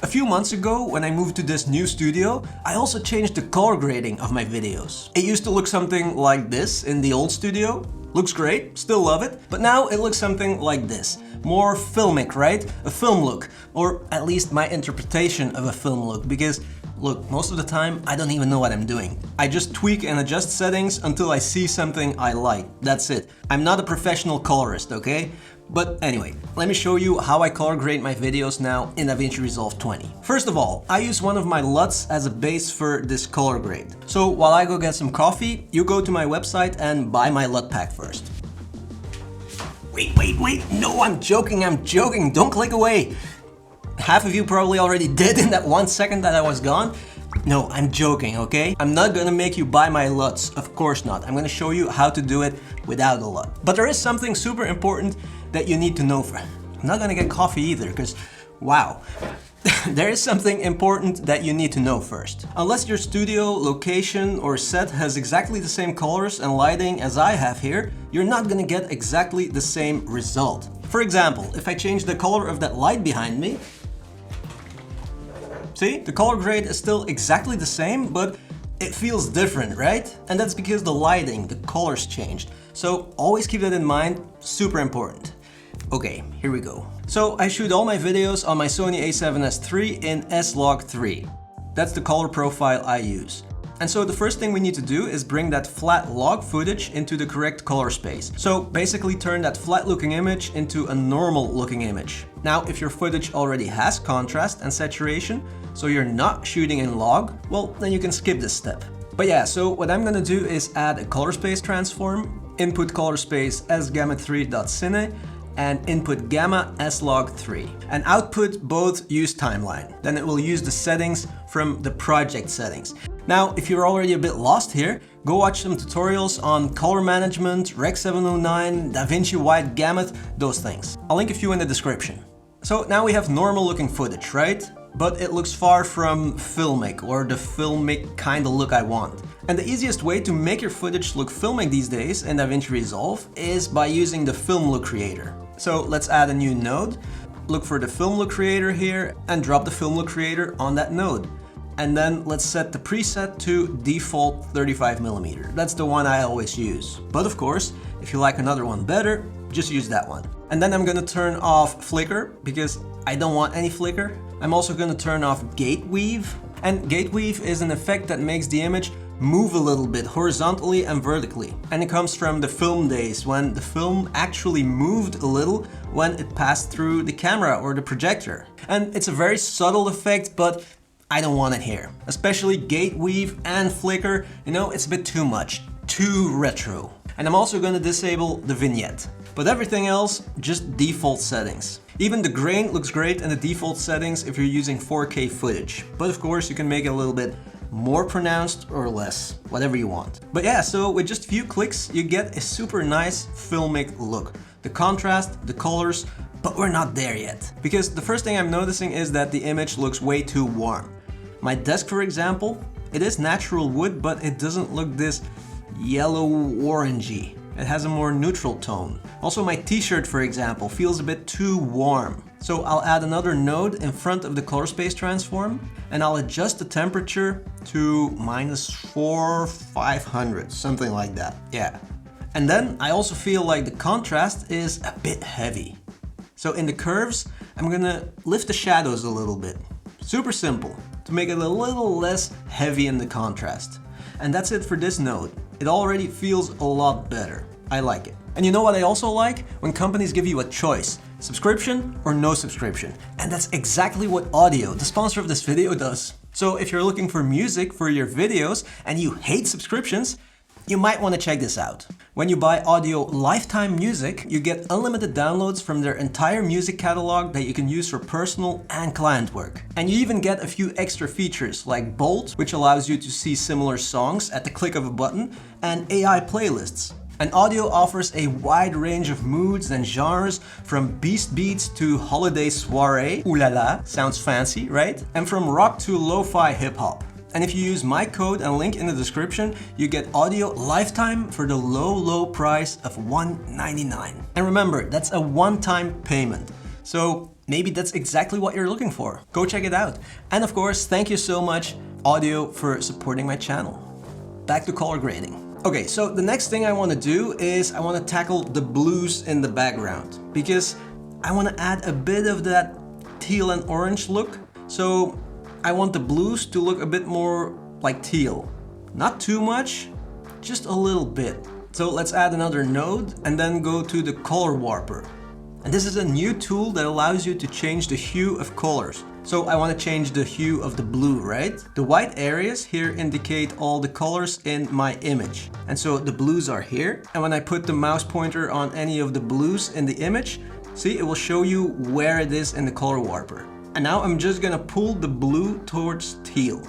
A few months ago, when I moved to this new studio, I also changed the color grading of my videos. It used to look something like this in the old studio. Looks great, still love it, but now it looks something like this. More filmic, right? A film look, or at least my interpretation of a film look, because look, most of the time I don't even know what I'm doing. I just tweak and adjust settings until I see something I like. That's it. I'm not a professional colorist, okay? But anyway, let me show you how I color grade my videos now in DaVinci Resolve 20. First of all, I use one of my LUTs as a base for this color grade. So while I go get some coffee, you go to my website and buy my LUT pack first. Wait, no, I'm joking, don't click away. Half of you probably already did in that 1 second that I was gone. No, I'm joking, okay? I'm not gonna make you buy my LUTs, of course not. I'm gonna show you how to do it without a LUT. But there is something super important that you need to know. I'm not gonna get coffee either, because wow. There is something important that you need to know first. Unless your studio, location, or set has exactly the same colors and lighting as I have here, you're not gonna get exactly the same result. For example, if I change the color of that light behind me, see, the color grade is still exactly the same, but it feels different, right? And that's because the lighting, the colors changed. So always keep that in mind, super important. Okay, here we go. So I shoot all my videos on my Sony a7S III in S-Log3. That's the color profile I use. And so the first thing we need to do is bring that flat log footage into the correct color space. So basically turn that flat looking image into a normal looking image. Now, if your footage already has contrast and saturation, so you're not shooting in log, well, then you can skip this step. But yeah, so what I'm gonna do is add a color space transform, input color space sgamma3.cine, and input gamma S-Log3. And output both use timeline. Then it will use the settings from the project settings. Now, if you're already a bit lost here, go watch some tutorials on color management, Rec 709, DaVinci Wide Gamut, those things. I'll link a few in the description. So now we have normal looking footage, right? But it looks far from filmic, or the filmic kind of look I want. And the easiest way to make your footage look filmic these days in DaVinci Resolve is by using the film look creator. So let's add a new node, look for the film look creator here, and drop the film look creator on that node. And then let's set the preset to default 35mm. That's the one I always use. But of course, if you like another one better, just use that one. And then I'm gonna turn off flicker because I don't want any flicker. I'm also gonna turn off gate weave. And gate weave is an effect that makes the image move a little bit horizontally and vertically. And it comes from the film days when the film actually moved a little when it passed through the camera or the projector. And it's a very subtle effect, but I don't want it here. Especially gate weave and flicker, you know, it's a bit too much, too retro. And I'm also gonna disable the vignette. But everything else, just default settings. Even the grain looks great in the default settings if you're using 4K footage. But of course, you can make it a little bit more pronounced or less, whatever you want. But yeah, so with just a few clicks, you get a super nice filmic look. The contrast, the colors, but we're not there yet. Because the first thing I'm noticing is that the image looks way too warm. My desk, for example, it is natural wood, but it doesn't look this yellow-orangey. It has a more neutral tone. Also, my t-shirt, for example, feels a bit too warm. So I'll add another node in front of the color space transform, and I'll adjust the temperature to -400, 500, something like that. Yeah. And then I also feel like the contrast is a bit heavy. So in the curves, I'm gonna lift the shadows a little bit. Super simple, to make it a little less heavy in the contrast. And that's it for this node. It already feels a lot better. I like it. And you know what I also like? When companies give you a choice, subscription or no subscription. And that's exactly what Audiio, the sponsor of this video, does. So if you're looking for music for your videos and you hate subscriptions, you might want to check this out. When you buy Audiio lifetime music, you get unlimited downloads from their entire music catalog that you can use for personal and client work. And you even get a few extra features like Bold, which allows you to see similar songs at the click of a button, and AI playlists. And Audiio offers a wide range of moods and genres, from beast beats to holiday soiree, ooh la la, sounds fancy, right? And from rock to lo-fi hip-hop. And if you use my code and link in the description, you get Audiio lifetime for the low price of $1.99. And remember, that's a one-time payment. So maybe that's exactly what you're looking for. Go check it out. And of course, thank you so much, Audiio, for supporting my channel. Back to color grading. Okay, so the next thing I want to do is I want to tackle the blues in the background, because I want to add a bit of that teal and orange look. So I want the blues to look a bit more like teal. Not too much, just a little bit. So let's add another node and then go to the color warper. And this is a new tool that allows you to change the hue of colors. So I want to change the hue of the blue, right? The white areas here indicate all the colors in my image. And so the blues are here. And when I put the mouse pointer on any of the blues in the image, see, it will show you where it is in the color warper. And now I'm just gonna pull the blue towards teal.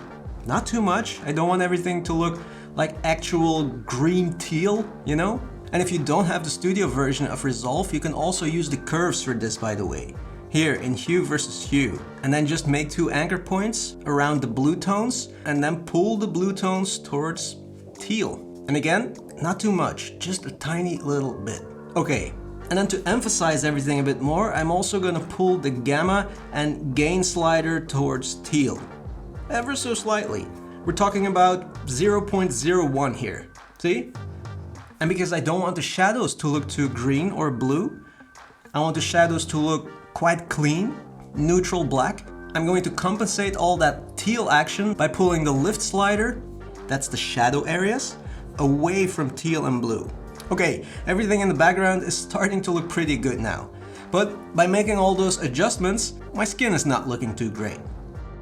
Not too much. I don't want everything to look like actual green teal, you know? And if you don't have the studio version of Resolve, you can also use the curves for this, by the way. Here in hue versus hue. And then just make 2 anchor points around the blue tones and then pull the blue tones towards teal. And again, not too much, just a tiny little bit. Okay, and then to emphasize everything a bit more, I'm also gonna pull the gamma and gain slider towards teal. Ever so slightly. We're talking about 0.01 here, see? And because I don't want the shadows to look too green or blue, I want the shadows to look quite clean, neutral black. I'm going to compensate all that teal action by pulling the lift slider, that's the shadow areas, away from teal and blue. Okay, everything in the background is starting to look pretty good now. But by making all those adjustments, my skin is not looking too great.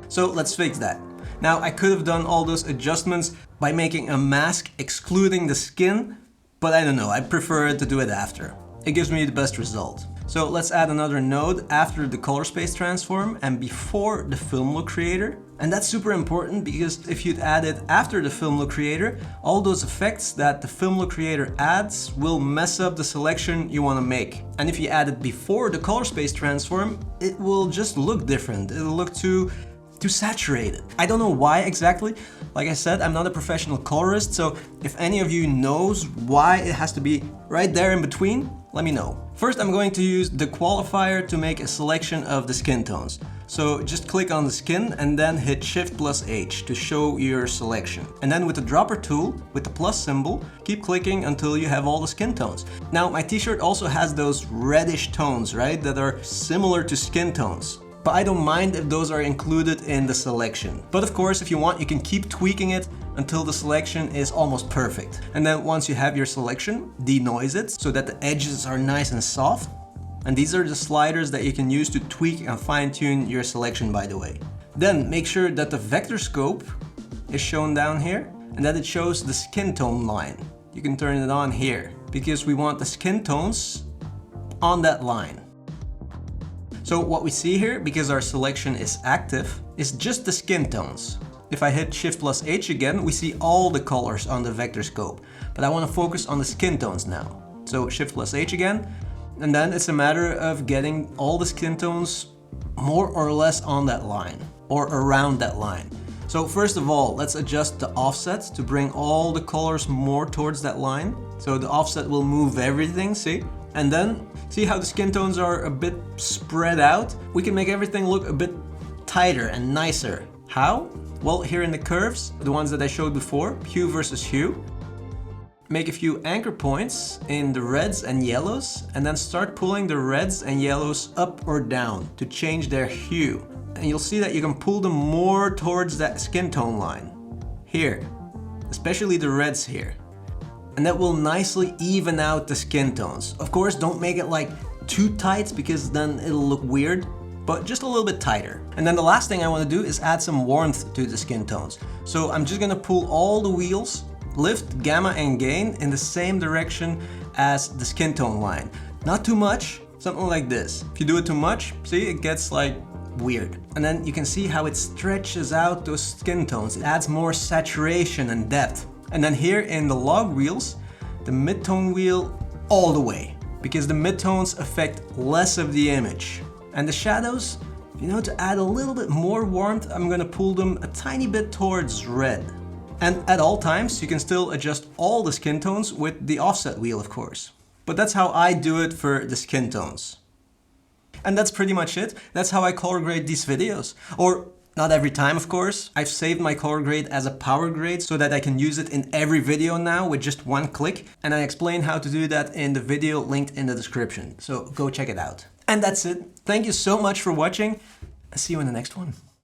So let's fix that. Now I could have done all those adjustments by making a mask excluding the skin, but I don't know, I prefer to do it after. It gives me the best result. So let's add another node after the color space transform and before the film look creator. And that's super important because if you'd add it after the film look creator, all those effects that the film look creator adds will mess up the selection you want to make. And if you add it before the color space transform, it will just look different. It'll look too saturated. I don't know why exactly. Like I said, I'm not a professional colorist, so if any of you knows why it has to be right there in between, let me know. First, I'm going to use the qualifier to make a selection of the skin tones. So just click on the skin and then hit Shift+H to show your selection. And then with the dropper tool, with the plus symbol, keep clicking until you have all the skin tones. Now, my t-shirt also has those reddish tones, right, that are similar to skin tones. But I don't mind if those are included in the selection. But of course, if you want, you can keep tweaking it until the selection is almost perfect. And then once you have your selection, denoise it so that the edges are nice and soft. And these are the sliders that you can use to tweak and fine-tune your selection, by the way. Then make sure that the vector scope is shown down here and that it shows the skin tone line. You can turn it on here because we want the skin tones on that line. So what we see here, because our selection is active, is just the skin tones. If I hit Shift+H again, we see all the colors on the vector scope. But I want to focus on the skin tones now. So Shift+H again, and then it's a matter of getting all the skin tones more or less on that line, or around that line. So first of all, let's adjust the offset to bring all the colors more towards that line. So the offset will move everything, see? And then, see how the skin tones are a bit spread out? We can make everything look a bit tighter and nicer. How? Well, here in the curves, the ones that I showed before, hue versus hue, make a few anchor points in the reds and yellows, and then start pulling the reds and yellows up or down to change their hue. And you'll see that you can pull them more towards that skin tone line. Here, especially the reds here. And that will nicely even out the skin tones. Of course, don't make it like too tight because then it'll look weird, but just a little bit tighter. And then the last thing I want to do is add some warmth to the skin tones. So I'm just gonna pull all the wheels, lift, gamma, and gain in the same direction as the skin tone line. Not too much, something like this. If you do it too much, see, it gets like weird. And then you can see how it stretches out those skin tones. It adds more saturation and depth. And then here in the log wheels, the mid-tone wheel all the way, because the mid-tones affect less of the image. And the shadows, you know, to add a little bit more warmth, I'm gonna pull them a tiny bit towards red. And at all times, you can still adjust all the skin tones with the offset wheel, of course. But that's how I do it for the skin tones. And that's pretty much it. That's how I color grade these videos. Or not every time, of course. I've saved my color grade as a power grade so that I can use it in every video now with just one click. And I explain how to do that in the video linked in the description. So go check it out. And that's it. Thank you so much for watching. I'll see you in the next one.